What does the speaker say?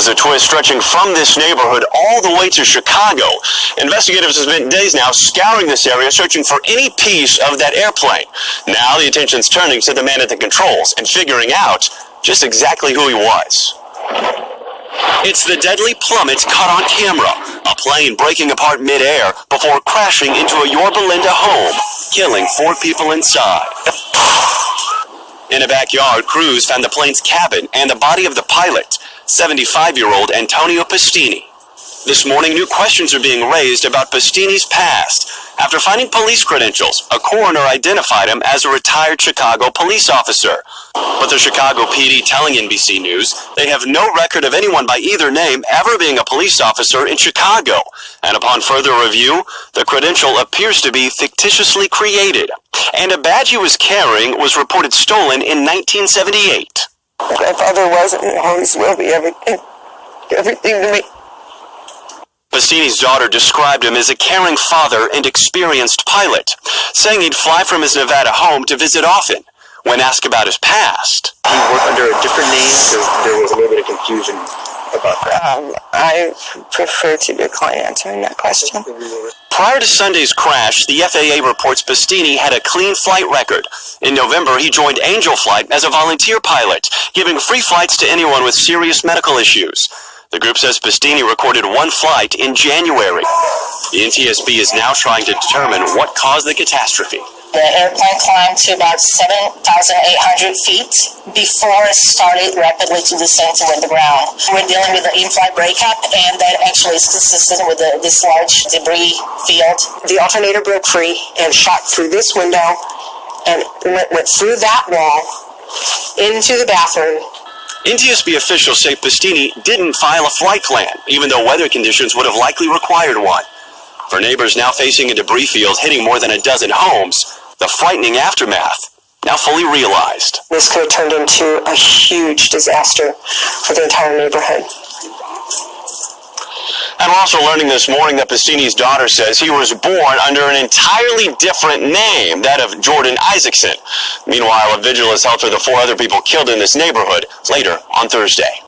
There's a twist stretching from this neighborhood all the way to Chicago. Investigators have spent days now scouring this area, searching for any piece of that airplane. Now the attention's turning to the man at the controls and figuring out just exactly who he was. It's the deadly plummet caught on camera, a plane breaking apart mid-air before crashing into a Yorba Linda home, killing 4 people inside. In a backyard, crews found the plane's cabin and the body of the pilot, 75-year-old Antonio Pastini. This morning, new questions are being raised about Pastini's past. After finding police credentials, a coroner identified him as a retired Chicago police officer. But the Chicago PD telling NBC News they have no record of anyone by either name ever being a police officer in Chicago. And upon further review, the credential appears to be fictitiously created. And a badge he was carrying was reported stolen in 1978. My father wasn't and always will be everything to me. Pastini's daughter described him as a caring father and experienced pilot, saying he'd fly from his Nevada home to visit often. When asked about his past, he worked under a different name because there was a little bit of confusion about that. I prefer to decline answering that question. Prior to Sunday's crash, the FAA reports Pastini had a clean flight record. In November, he joined Angel Flight as a volunteer pilot, giving free flights to anyone with serious medical issues. The group says Pastini recorded 1 flight in January. The NTSB is now trying to determine what caused the catastrophe. The airplane climbed to about 7,800 feet before it started rapidly to descend toward the ground. We're dealing with an in-flight breakup, and that actually is consistent with this large debris field. The alternator broke free and shot through this window and went through that wall into the bathroom. NTSB officials say Pastini didn't file a flight plan, even though weather conditions would have likely required one. For neighbors now facing a debris field hitting more than a dozen homes, the frightening aftermath now fully realized. This could have turned into a huge disaster for the entire neighborhood. And we're also learning this morning that Pastini's daughter says he was born under an entirely different name, that of Jordan Isaacson. Meanwhile, a vigil is held for the 4 other people killed in this neighborhood later on Thursday.